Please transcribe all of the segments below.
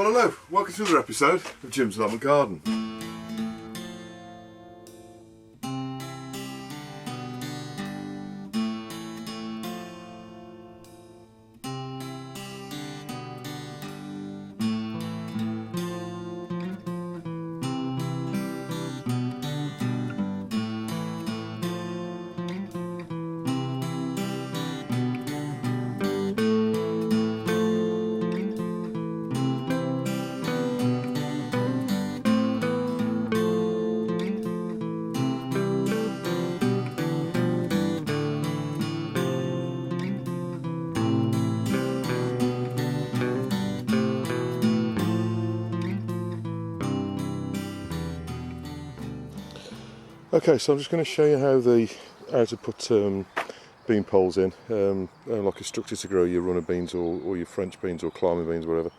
Well, hello, welcome to another episode of Jim's Allotment Garden. Okay, so I'm just going to show you how to put bean poles in, like a structure to grow your runner beans or your French beans or climbing beans, whatever.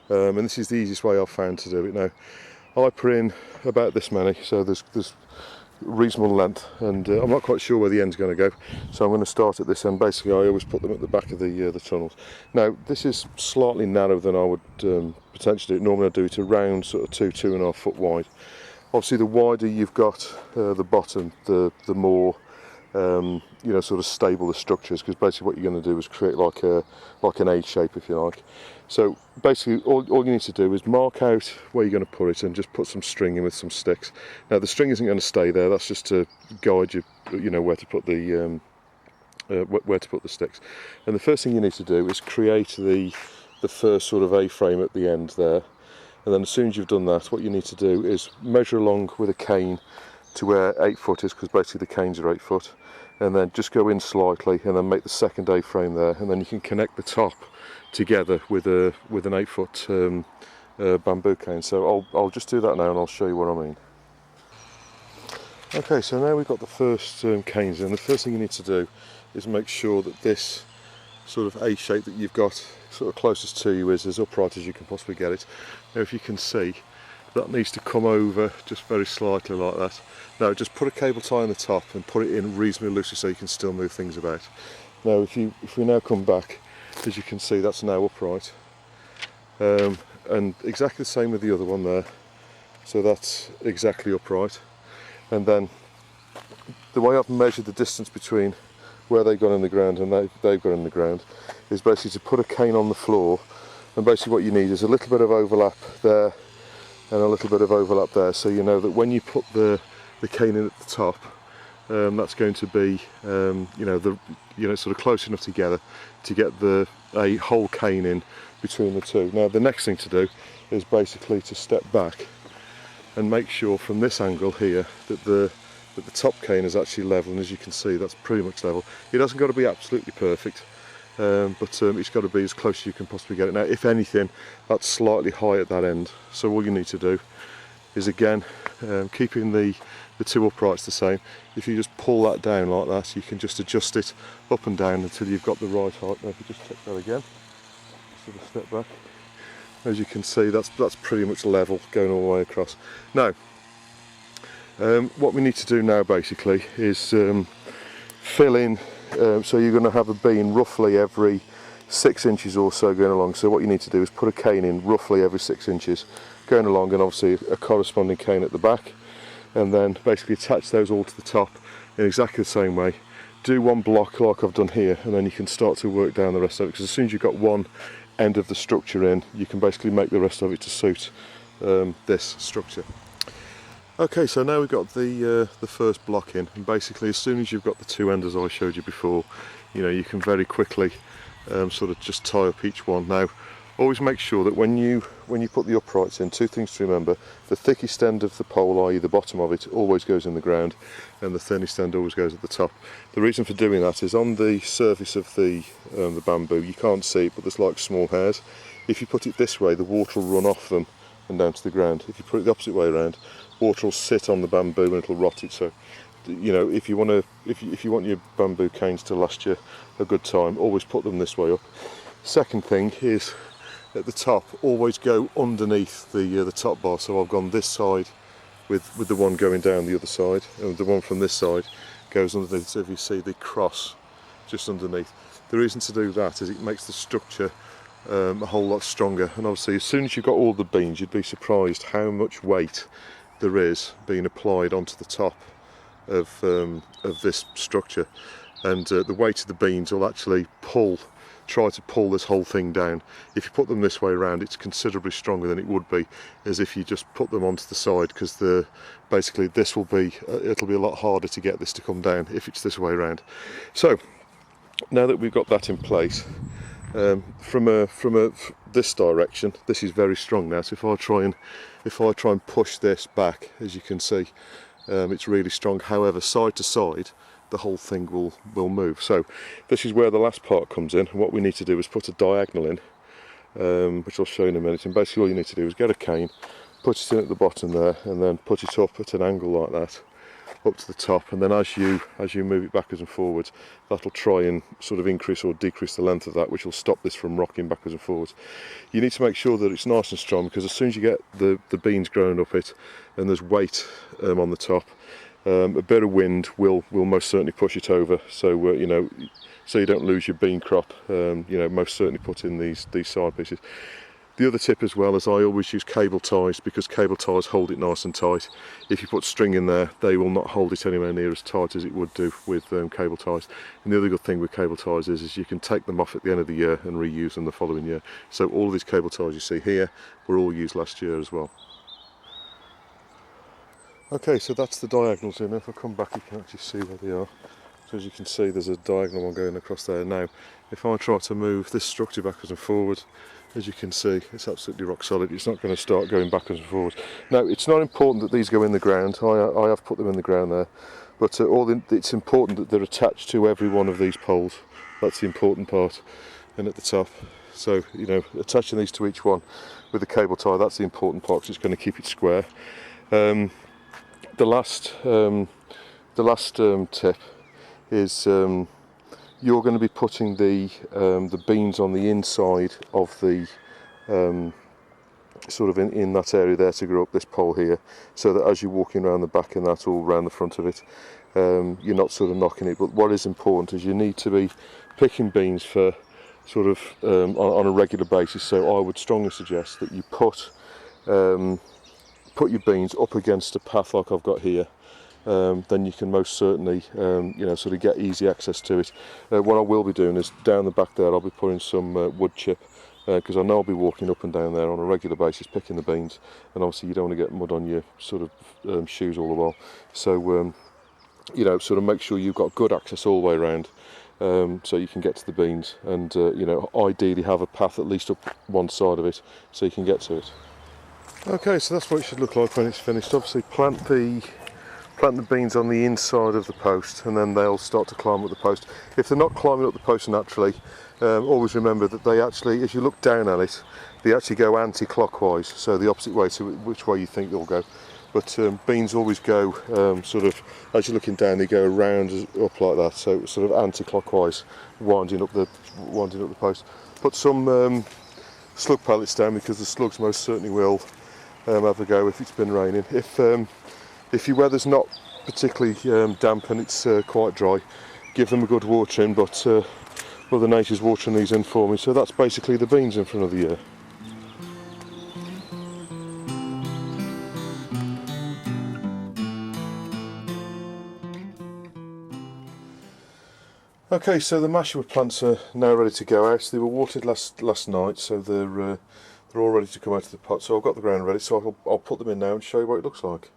And this is the easiest way I've found to do it. Now, I put in about this many, so there's reasonable length, and I'm not quite sure where the end's going to go, so I'm going to start at this end. Basically, I always put them at the back of the tunnels. Now, this is slightly narrower than I would potentially do it. Normally I do it around sort of 2.5 foot wide. Obviously, the wider you've got the bottom, the more sort of stable the structure is, because basically what you're going to do is create like an A shape, if you like. So basically, all you need to do is mark out where you're going to put it and just put some string in with some sticks. Now, the string isn't going to stay there. That's just to guide you, where to put the sticks. And the first thing you need to do is create the first sort of A-frame at the end there. And then as soon as you've done that, what you need to do is measure along with a cane to where 8 foot is, because basically the canes are 8 foot, and then just go in slightly and then make the second A-frame there, and then you can connect the top together with an 8 foot bamboo cane. So I'll just do that now and I'll show you what I mean. Okay, so now we've got the first canes in. The first thing you need to do is make sure that this sort of A shape that you've got sort of closest to you is as upright as you can possibly get it. Now, if you can see, that needs to come over just very slightly like that. Now, just put a cable tie on the top and put it in reasonably loosely so you can still move things about. Now, if we now come back, as you can see, that's now upright, and exactly the same with the other one there. So that's exactly upright. And then the way I've measured the distance between where they've gone in the ground and they've gone in the ground is basically to put a cane on the floor, and basically what you need is a little bit of overlap there and a little bit of overlap there, so you know that when you put the cane in at the top, that's going to be sort of close enough together to get a whole cane in between the two. Now, the next thing to do is basically to step back and make sure from this angle here that the top cane is actually level, and as you can see, that's pretty much level. It hasn't got to be absolutely perfect, but it's got to be as close as you can possibly get it. Now, if anything, that's slightly high at that end, so all you need to do is, again, keeping the two uprights the same, if you just pull that down like that, you can just adjust it up and down until you've got the right height. Now, if you just check that again, sort of step back, as you can see, that's pretty much level going all the way across. Now, what we need to do now basically is fill in, so you're going to have a bean roughly every 6 inches or so going along. So what you need to do is put a cane in roughly every 6 inches going along, and obviously a corresponding cane at the back, and then basically attach those all to the top in exactly the same way. Do one block like I've done here, and then you can start to work down the rest of it, because as soon as you've got one end of the structure in, you can basically make the rest of it to suit this structure. Okay, so now we've got the first block in, and basically as soon as you've got the two ends as I showed you before, you can very quickly sort of just tie up each one. Now, always make sure that when you put the uprights in, two things to remember: the thickest end of the pole, i.e. the bottom of it, always goes in the ground, and the thinnest end always goes at the top. The reason for doing that is on the surface of the bamboo, you can't see it, but there's like small hairs. If you put it this way, the water will run off them and down to the ground. If you put it the opposite way around, water will sit on the bamboo and it'll rot it. So, if you want your bamboo canes to last you a good time, always put them this way up. Second thing is, at the top, always go underneath the top bar. So I've gone this side with the one going down the other side, and the one from this side goes underneath. So if you see the cross just underneath, the reason to do that is it makes the structure a whole lot stronger. And obviously as soon as you've got all the beans, you'd be surprised how much weight there is being applied onto the top of this structure, and the weight of the beans will actually try to pull this whole thing down. If you put them this way around, it's considerably stronger than it would be as if you just put them onto the side, because basically it'll be a lot harder to get this to come down if it's this way around. So now that we've got that in place, from this direction, this is very strong now. So if I try and push this back, as you can see, it's really strong. However, side to side, the whole thing will move. So this is where the last part comes in. What we need to do is put a diagonal in, which I'll show you in a minute. And basically all you need to do is get a cane, put it in at the bottom there, and then put it up at an angle like that, up to the top. And then as you move it backwards and forwards, that'll try and sort of increase or decrease the length of that, which will stop this from rocking backwards and forwards. You need to make sure that it's nice and strong, because as soon as you get the beans growing up it and there's weight on the top, a bit of wind will most certainly push it over. So so you don't lose your bean crop. Most certainly put in these side pieces. The other tip as well is I always use cable ties, because cable ties hold it nice and tight. If you put string in there, they will not hold it anywhere near as tight as it would do with cable ties. And the other good thing with cable ties is you can take them off at the end of the year and reuse them the following year. So all of these cable ties you see here were all used last year as well. Okay, so that's the diagonals in. If I come back, you can actually see where they are. So as you can see, there's a diagonal one going across there. Now, if I try to move this structure backwards and forwards, as you can see, it's absolutely rock solid. It's not going to start going backwards and forwards. Now, it's not important that these go in the ground. I have put them in the ground there, but it's important that they're attached to every one of these poles. That's the important part. And at the top, so attaching these to each one with a cable tie, that's the important part, because it's going to keep it square. The last tip is you're going to be putting the beans on the inside of the sort of in that area there to grow up this pole here, so that as you're walking around the back and that all around the front of it, you're not sort of knocking it. But what is important is you need to be picking beans for sort of on a regular basis. So I would strongly suggest that you put your beans up against a path like I've got here. Then you can most certainly sort of get easy access to it. What I will be doing is down the back there I'll be putting some wood chip, because I know I'll be walking up and down there on a regular basis picking the beans, and obviously you don't want to get mud on your sort of shoes all the while. So sort of make sure you've got good access all the way around, so you can get to the beans, and ideally have a path at least up one side of it so you can get to it. Okay, so that's what it should look like when it's finished. Obviously plant the beans on the inside of the post, and then they'll start to climb up the post. If they're not climbing up the post naturally, always remember that they actually, as you look down at it, they actually go anti-clockwise, so the opposite way to which way you think they'll go. But beans always go sort of, as you're looking down, they go around up like that, so sort of anti-clockwise, winding up the post. Put some slug pellets down, because the slugs most certainly will have a go if it's been raining. If your weather's not particularly damp and it's quite dry, give them a good watering, but Mother Nature's watering these in for me. So that's basically the beans in for another year. Okay, so the Mashua plants are now ready to go out. They were watered last night, so they're all ready to come out of the pot. So I've got the ground ready, so I'll put them in now and show you what it looks like.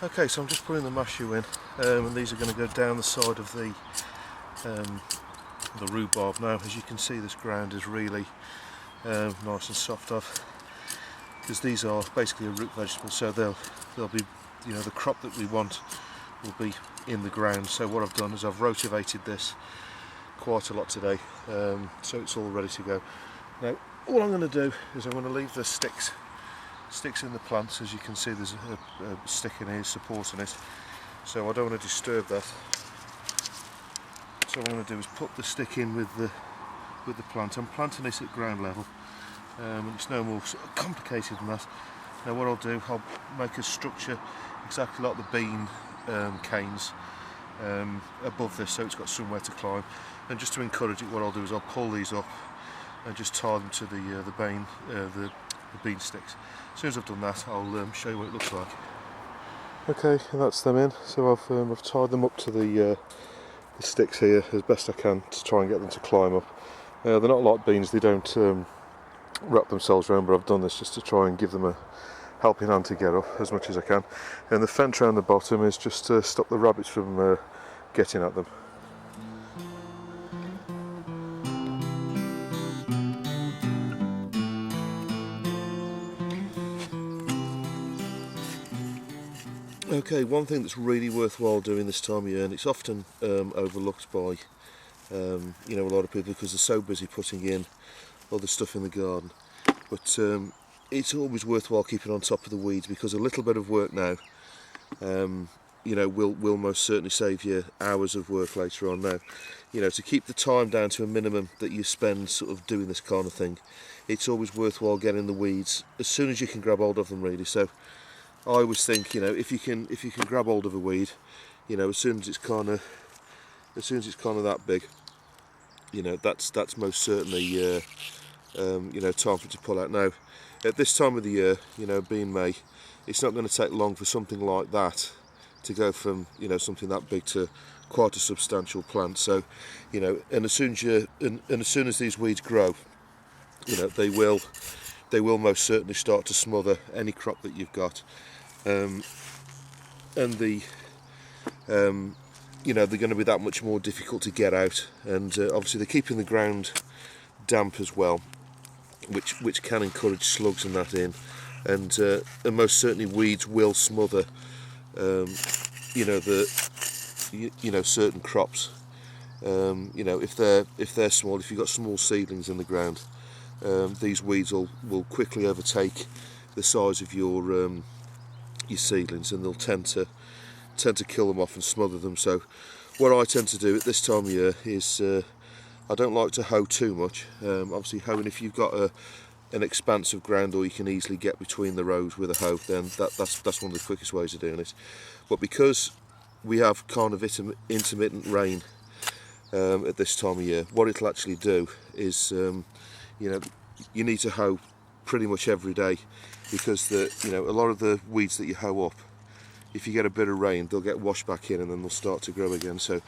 Okay, so I'm just putting the Mashua in, and these are going to go down the side of the rhubarb. Now, as you can see, this ground is really nice and soft off, because these are basically a root vegetable, so they'll be, the crop that we want will be in the ground. So what I've done is I've rotivated this quite a lot today, so it's all ready to go. Now, all I'm going to do is I'm going to leave the sticks in the plants. As you can see, there's a stick in here supporting it, so I don't want to disturb that. So what I'm going to do is put the stick in with the plant. I'm planting this at ground level, and it's no more sort of complicated than that. Now what I'll do, I'll make a structure exactly like the bean canes, above this, so it's got somewhere to climb. And just to encourage it, what I'll do is I'll pull these up and just tie them to the bean sticks. As soon as I've done that, I'll show you what it looks like. Okay, and that's them in. So I've tied them up to the sticks here as best I can to try and get them to climb up. They're not like beans; they don't wrap themselves around, but I've done this just to try and give them a helping hand to get up as much as I can. And the fence around the bottom is just to stop the rabbits from getting at them. Okay, one thing that's really worthwhile doing this time of year, and it's often overlooked by a lot of people because they're so busy putting in other stuff in the garden, but it's always worthwhile keeping on top of the weeds, because a little bit of work now will most certainly save you hours of work later on. Now, to keep the time down to a minimum that you spend sort of doing this kind of thing, it's always worthwhile getting the weeds as soon as you can grab hold of them, really. So I always think, if you can grab hold of a weed, as soon as it's kind of that big, that's most certainly time for it to pull out. Now, at this time of the year, being May, it's not going to take long for something like that to go from something that big to quite a substantial plant. So, and as soon as these weeds grow, they will most certainly start to smother any crop that you've got, and they're going to be that much more difficult to get out. And obviously they're keeping the ground damp as well, which can encourage slugs and that in, and most certainly weeds will smother certain crops. If they're small, if you've got small seedlings in the ground, these weeds will quickly overtake the size of your seedlings, and they'll tend to kill them off and smother them. So what I tend to do at this time of year is I don't like to hoe too much. Obviously hoeing, if you've got an expanse of ground or you can easily get between the rows with a hoe, then that's one of the quickest ways of doing it. But because we have kind of intermittent rain at this time of year, what it'll actually do is you need to hoe pretty much every day, because a lot of the weeds that you hoe up, if you get a bit of rain, they'll get washed back in and then they'll start to grow again. So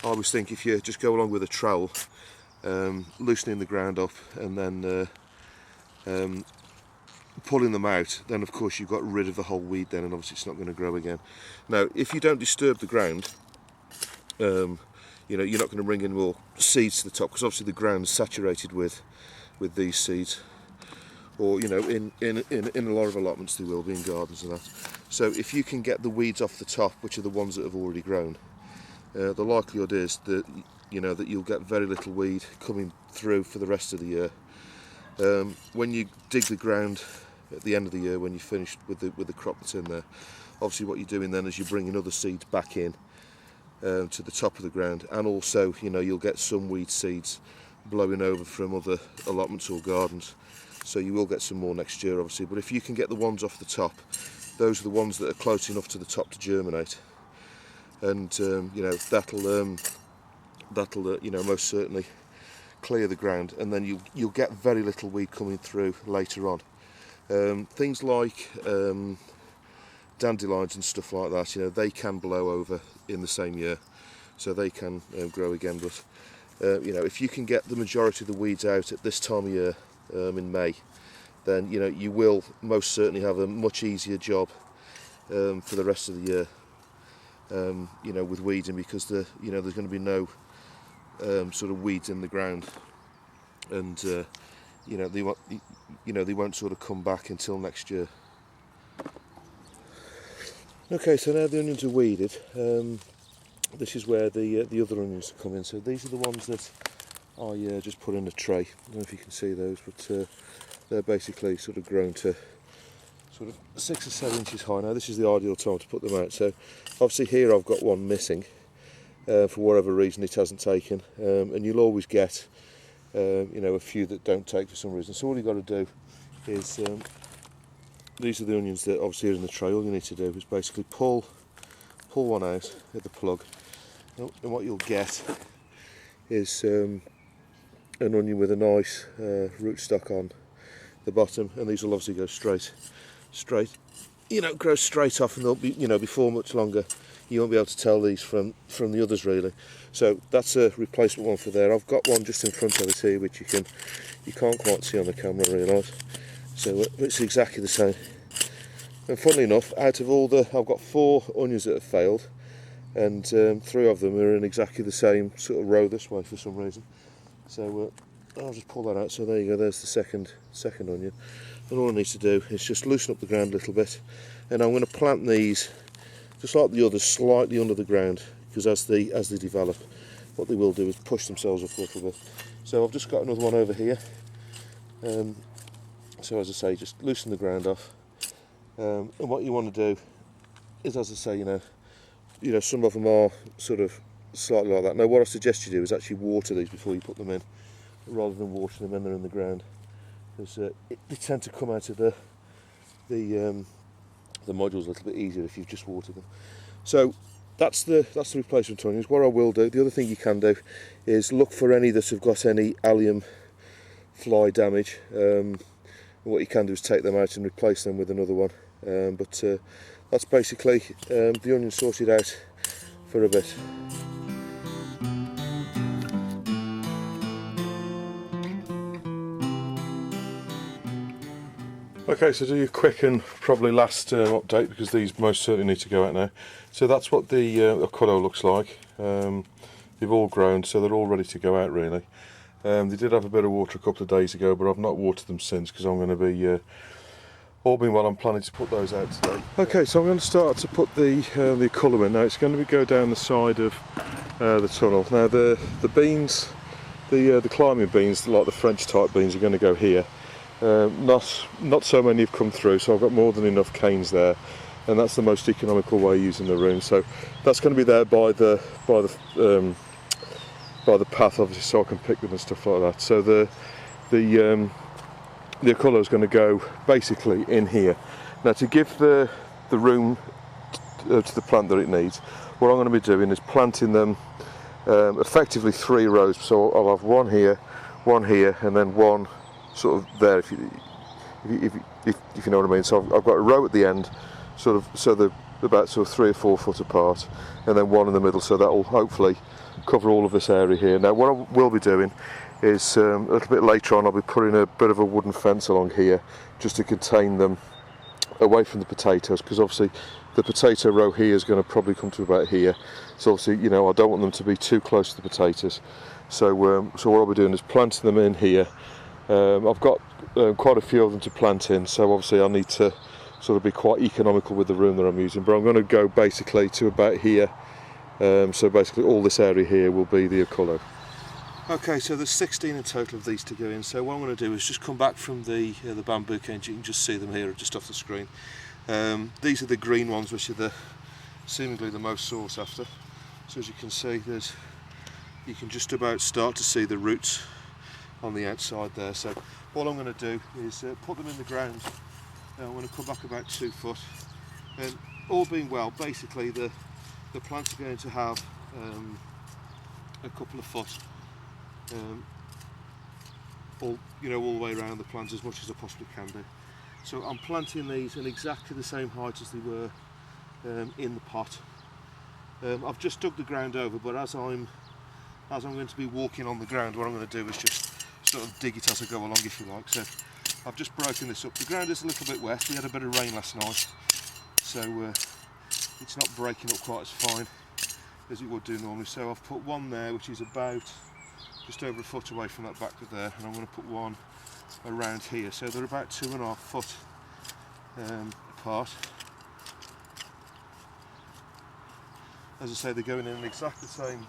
I always think if you just go along with a trowel, loosening the ground up and then pulling them out, then of course you've got rid of the whole weed then, and obviously it's not going to grow again. Now, if you don't disturb the ground, you're not going to bring in more seeds to the top, because obviously the ground's saturated with these seeds, or in a lot of allotments they will be, in gardens and that. So if you can get the weeds off the top, which are the ones that have already grown, the likelihood is that that you'll get very little weed coming through for the rest of the year. When you dig the ground at the end of the year, when you're finished with the crop that's in there, obviously what you're doing then is you're bringing other seeds back in to the top of the ground, and also you'll get some weed seeds blowing over from other allotments or gardens, so you will get some more next year obviously. But if you can get the ones off the top, those are the ones that are close enough to the top to germinate, and that'll most certainly clear the ground, and then you'll get very little weed coming through later on. Things like dandelions and stuff like that, they can blow over in the same year, so they can grow again. But if you can get the majority of the weeds out at this time of year, in May, then you will most certainly have a much easier job for the rest of the year, with weeding, because there's going to be no sort of weeds in the ground, and they won't sort of come back until next year. Okay, so now the onions are weeded. This is where the other onions come in. So these are the ones that I just put in a tray. I don't know if you can see those, but they're basically sort of grown to sort of 6 or 7 inches high now. This is the ideal time to put them out. So obviously here I've got one missing. For whatever reason it hasn't taken, and you'll always get a few that don't take for some reason. So all you've got to do is, these are the onions that obviously are in the tray. All you need to do is basically pull one out at the plug, And what you'll get is an onion with a nice rootstock on the bottom, and these will obviously go straight, grow straight off, and they'll be, before much longer, you won't be able to tell these from the others really. So that's a replacement one for there. I've got one just in front of us here, which you can't quite see on the camera, I realise. So it's exactly the same. And funnily enough, out of all I've got 4 onions that have failed, and 3 of them are in exactly the same sort of row this way for some reason. So I'll just pull that out. So there you go, there's the second onion. And all I need to do is just loosen up the ground a little bit, and I'm going to plant these just like the others slightly under the ground, because as they develop, what they will do is push themselves up a little bit. So I've just got another one over here. So as I say, just loosen the ground off, and what you want to do is, as I say, some of them are sort of slightly like that. Now what I suggest you do is actually water these before you put them in, rather than watering them when they're in the ground, because they tend to come out of the modules a little bit easier if you've just watered them. So that's the replacement onions. What I will do, the other thing you can do, is look for any that have got any allium fly damage. What you can do is take them out and replace them with another one. But that's basically the onion sorted out for a bit. Okay, so do your quick and probably last update, because these most certainly need to go out now. So that's what the Ulluco looks like. They've all grown, so they're all ready to go out really. They did have a bit of water a couple of days ago, but I've not watered them since, because I'm going to be, all being well, I'm planning to put those out today. Okay, so I'm going to start to put the Ulluco in. Now it's going to go down the side of the tunnel. Now the beans, the climbing beans, like the French type beans, are going to go here. Not so many have come through, so I've got more than enough canes there, and that's the most economical way of using the room. So that's going to be there by the path, obviously, so I can pick them and stuff like that. So the Ulluco is going to go basically in here. Now to give the room to the plant that it needs, what I'm going to be doing is planting them effectively 3 rows. So I'll have one here, and then one sort of there, if you know what I mean. So I've got a row at the end, so they're about 3 or 4 foot apart, and then one in the middle. So that will hopefully cover all of this area here. Now what I will be doing is a little bit later on, I'll be putting a bit of a wooden fence along here just to contain them away from the potatoes, because obviously the potato row here is going to probably come to about here. So obviously, I don't want them to be too close to the potatoes. So what I'll be doing is planting them in here. I've got quite a few of them to plant in, so obviously I need to sort of be quite economical with the room that I'm using, but I'm going to go basically to about here. So basically all this area here will be the Ulluco. Okay, so there's 16 in total of these to go in. So what I'm going to do is just come back from the bamboo canes. You can just see them here just off the screen. These are the green ones, which are seemingly the most sought after. So as you can see, you can just about start to see the roots on the outside there. So all I'm going to do is put them in the ground. I'm going to come back about 2 foot, and all being well, basically the plants are going to have a couple of foot all the way around the plants, as much as I possibly can do. So I'm planting these in exactly the same height as they were in the pot. I've just dug the ground over, but as I'm going to be walking on the ground, what I'm going to do is just sort of dig it as I go along, if you like. So I've just broken this up. The ground is a little bit wet. We had a bit of rain last night, so it's not breaking up quite as fine as it would do normally. So I've put one there, which is about just over a foot away from that back bit there, and I'm going to put one around here. So they're about 2.5 foot apart. As I say, they're going in exactly the same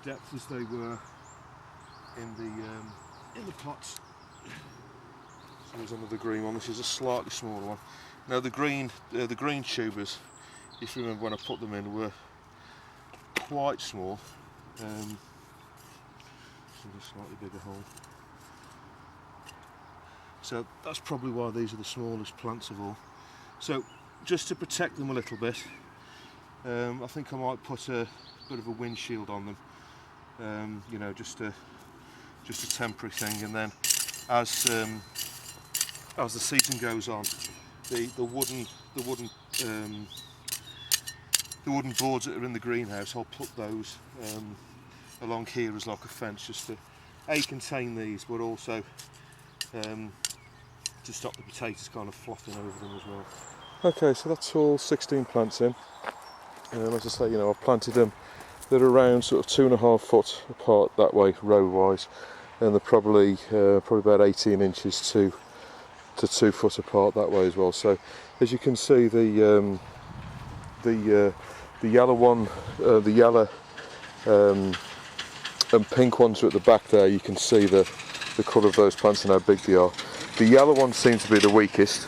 depth as they were in the pots. So there's another green one. This is a slightly smaller one. Now the green tubers, if you remember when I put them in, were quite small. So a slightly bigger hole. So that's probably why these are the smallest plants of all. So just to protect them a little bit, I think I might put a bit of a windshield on them, you know, just a temporary thing, and then as the season goes on, the wooden boards that are in the greenhouse, I'll put those along here as like a fence, just to contain these, but also to stop the potatoes kind of flopping over them as well. Okay, so that's all 16 plants in. As I say, you know, I've planted them. They're around sort of 2.5 foot apart that way, row-wise, and they're probably about 18 inches to 2 foot apart that way as well. So, as you can see, the yellow one, the yellow and pink ones are at the back there. You can see the colour of those plants and how big they are. The yellow ones seem to be the weakest,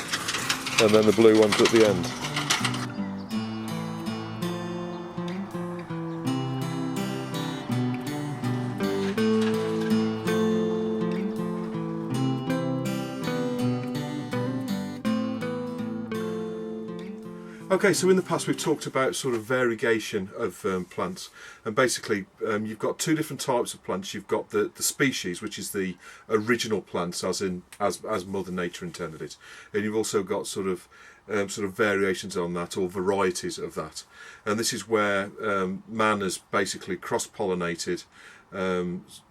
and then the blue ones at the end. Okay, so in the past we've talked about sort of variegation of plants, and basically you've got two different types of plants. You've got the species, which is the original plants, as Mother Nature intended it, and you've also got sort of variations on that, or varieties of that. And this is where man has basically cross-pollinated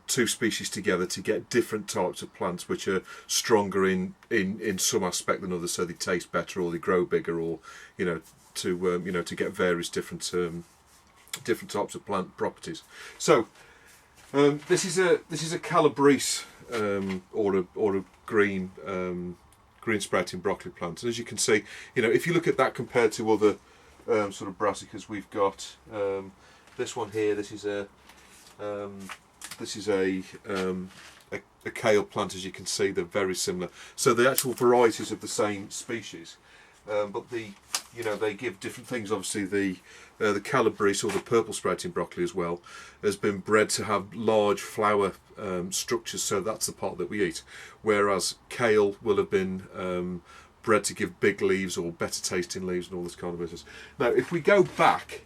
two species together to get different types of plants which are stronger in some aspect than others, so they taste better or they grow bigger, or to get various different types of plant properties. So this is a Calabrese or a green sprouting broccoli plant, and as you can see, you know, if you look at that compared to other sort of brassicas, we've got this one here. This is a kale plant. As you can see, they're very similar. So the actual varieties of the same species, but they give different things. Obviously, the Calabrese, or the purple sprouting broccoli as well, has been bred to have large flower structures. So that's the part that we eat. Whereas kale will have been bred to give big leaves or better tasting leaves and all this kind of business. Now, if we go back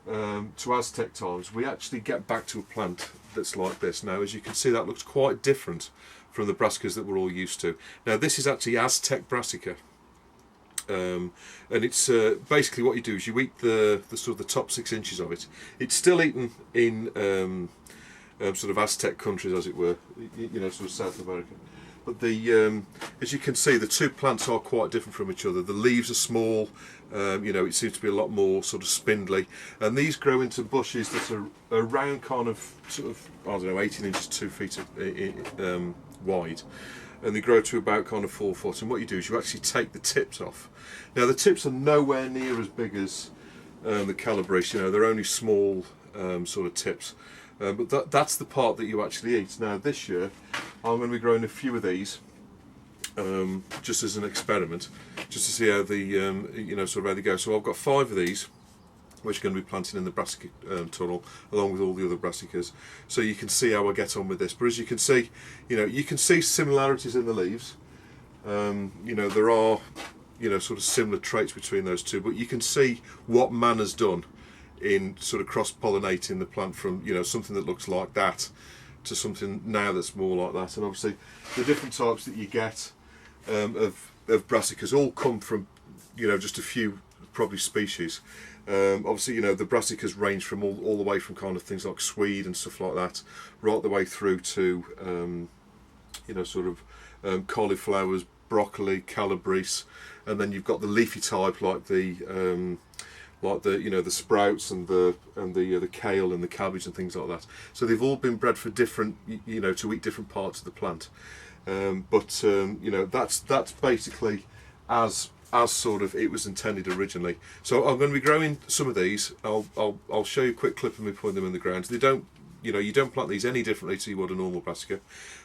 to Aztec times, we actually get back to a plant that's like this. Now, as you can see, that looks quite different from the brassicas that we're all used to. Now, this is actually Aztec brassica, and it's basically what you do is you eat the sort of the top 6 inches of it. It's still eaten in sort of Aztec countries, as it were, you know, sort of South America. But as you can see, the two plants are quite different from each other. The leaves are small. You know, it seems to be a lot more sort of spindly, and these grow into bushes that are around kind of sort of, I don't know, 18 inches, 2 feet wide, and they grow to about kind of 4 foot. And what you do is you actually take the tips off. Now, the tips are nowhere near as big as the Calabrese. You know, they're only small sort of tips, but that's the part that you actually eat. Now, this year I'm going to be growing a few of these. Just as an experiment, just to see how sort of how they go. So I've got 5 of these, which are going to be planted in the brassica tunnel, along with all the other brassicas. So you can see how I get on with this. But as you can see, you know, you can see similarities in the leaves. You know, there are, you know, sort of similar traits between those two, but you can see what man has done in sort of cross-pollinating the plant from, you know, something that looks like that to something now that's more like that. And obviously the different types that you get of brassicas all come from, you know, just a few probably species. Obviously, you know, the brassicas range from all the way from kind of things like swede and stuff like that, right the way through to you know, sort of cauliflowers, broccoli, Calabrese, and then you've got the leafy type like the you know, the sprouts and the kale and the cabbage and things like that. So they've all been bred for different, you know, to eat different parts of the plant. You know, that's basically as sort of it was intended originally. So I'm going to be growing some of these. I'll show you a quick clip of me putting them in the ground. They don't, you know, you don't plant these any differently to you would a normal brassica,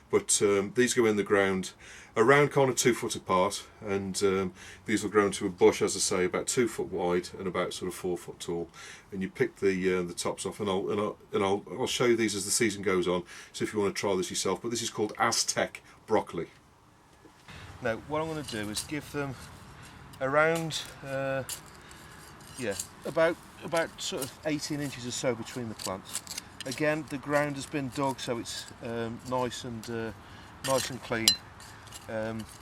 but these go in the ground around kind of 2 foot apart, and these will grow into a bush, as I say, about 2 foot wide and about sort of 4 foot tall. And you pick the tops off, and I'll show you these as the season goes on. So if you want to try this yourself, but this is called Aztec broccoli. Now, what I'm going to do is give them around, about about sort of 18 inches or so between the plants. Again, the ground has been dug, so it's nice and clean,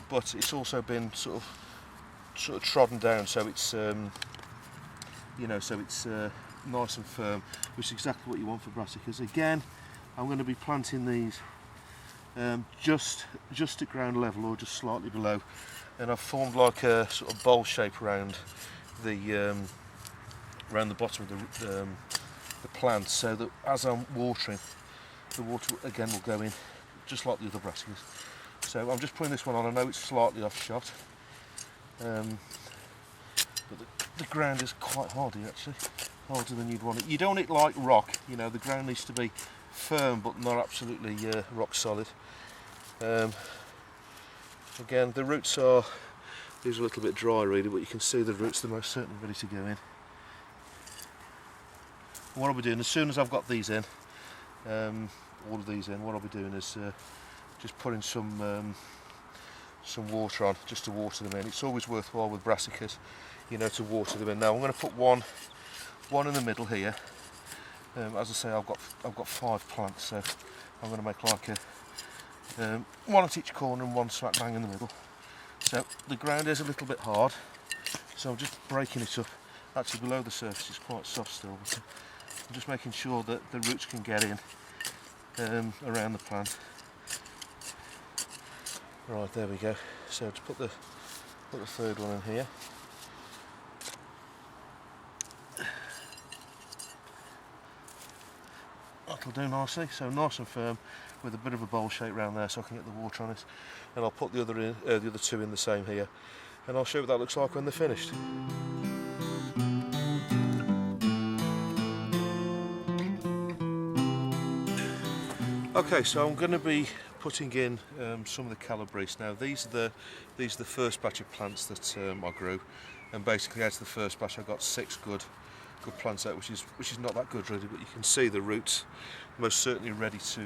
but it's also been sort of trodden down, so it's nice and firm, which is exactly what you want for brassicas. Again, I'm going to be planting these just at ground level or just slightly below, and I've formed like a sort of bowl shape around the bottom of the plant, so that as I'm watering, the water again will go in just like the other brassicas. So I'm just putting this one on. I know it's slightly off shot, but the ground is quite hardy actually, harder than you'd want it. You don't want it like rock, you know, the ground needs to be firm but not absolutely rock solid. Again, the roots are, these are a little bit dry really, but you can see the roots are most certainly ready to go in. What I'll be doing, as soon as I've got these in, all of these in, what I'll be doing is just putting some water on, just to water them in. It's always worthwhile with brassicas, you know, to water them in. Now I'm going to put one in the middle here. As I say, I've got 5 plants, so I'm going to make like a one at each corner and one smack bang in the middle. So the ground is a little bit hard, so I'm just breaking it up. Actually, below the surface it's quite soft still, but I'm just making sure that the roots can get in around the plant. Right, there we go. So to put the third one in here. That'll do nicely, so nice and firm with a bit of a bowl shape around there so I can get the water on it. And I'll put the other 2 in the same here, and I'll show you what that looks like when they're finished. Okay, so I'm going to be putting in some of the calabrese. Now these are the first batch of plants that I grew, and basically out of the first batch I got 6 good plants out, which is not that good really, but you can see the roots most certainly ready to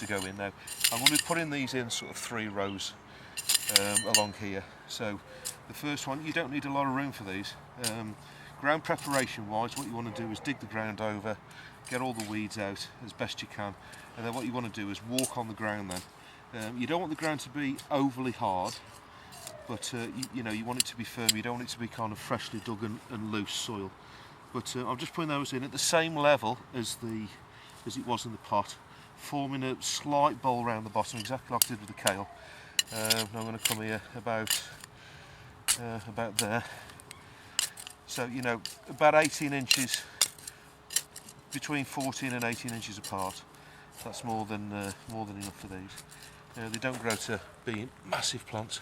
go in. Now I'm going to be putting these in sort of 3 rows along here. So the first one, you don't need a lot of room for these. Ground preparation wise, what you want to do is dig the ground over, get all the weeds out as best you can, and then what you want to do is walk on the ground then. You don't want the ground to be overly hard, but you know, you want it to be firm. You don't want it to be kind of freshly dug and loose soil. But I'm just putting those in at the same level as it was in the pot, forming a slight bowl around the bottom, exactly like I did with the kale. Now I'm going to come here about there. So you know, about 18 inches, between 14 and 18 inches apart. That's more than enough for these. They don't grow to be massive plants.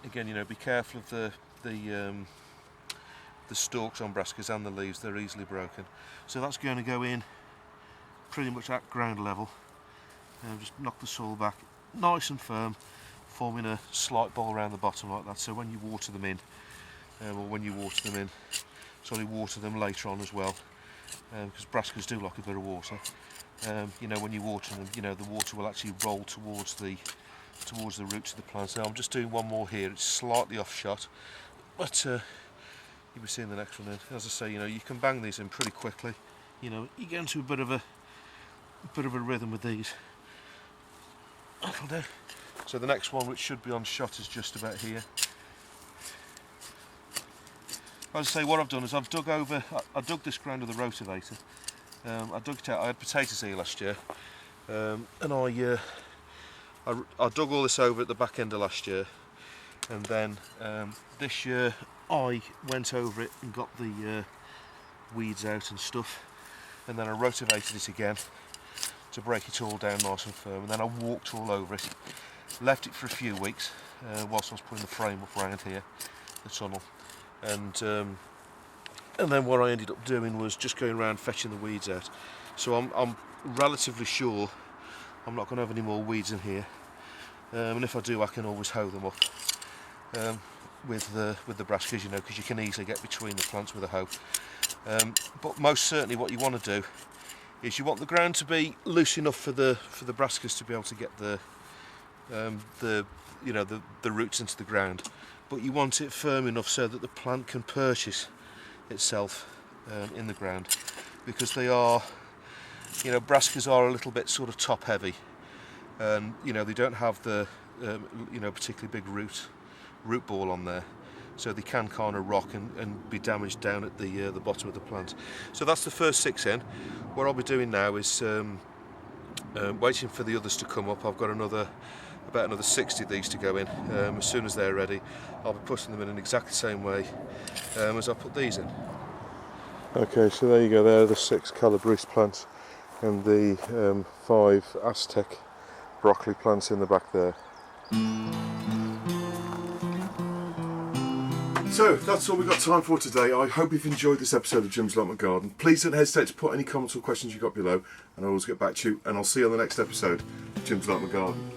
Again, you know, be careful of the stalks on brassicas and the leaves; they're easily broken. So that's going to go in pretty much at ground level. Just knock the soil back, nice and firm, forming a slight bowl around the bottom like that. So when you water them in, sorry, water them later on as well, because brassicas do like a bit of water. You know, when you water them, you know, the water will actually roll towards the roots of the plant. Now I'm just doing one more here. It's slightly off shot, but you'll be seeing the next one in. As I say, you know, you can bang these in pretty quickly. You know, you get into a bit of a rhythm with these. That'll do. So the next one, which should be on shot, is just about here. As I say, what I've done is I've dug this ground with a rotavator. I dug it out. I had potatoes here last year, and I dug all this over at the back end of last year, and then this year I went over it and got the weeds out and stuff, and then I rotavated it again to break it all down nice and firm, and then I walked all over it, left it for a few weeks whilst I was putting the frame up around here, the tunnel, and then what I ended up doing was just going around fetching the weeds out. So I'm relatively sure I'm not going to have any more weeds in here, and if I do, I can always hoe them up with the brassicas, you know, because you can easily get between the plants with a hoe. But most certainly, what you want to do is you want the ground to be loose enough for the brassicas to be able to get the roots into the ground, but you want it firm enough so that the plant can purchase itself in the ground, because they are, you know, brassicas are a little bit sort of top heavy, and you know, they don't have the you know, particularly big root ball on there, so they can kind of rock and be damaged down at the bottom of the plant. So that's the first 6 in. What I'll be doing now is waiting for the others to come up. I've got about another 60 of these to go in. As soon as they're ready, I'll be putting them in exactly the same way as I put these in. Okay, so there you go, there are the 6 Calabrese plants and the 5 Aztec broccoli plants in the back there. So that's all we've got time for today. I hope you've enjoyed this episode of Jim's Allotment Garden. Please don't hesitate to put any comments or questions you've got below, and I'll always get back to you, and I'll see you on the next episode of Jim's Allotment Garden.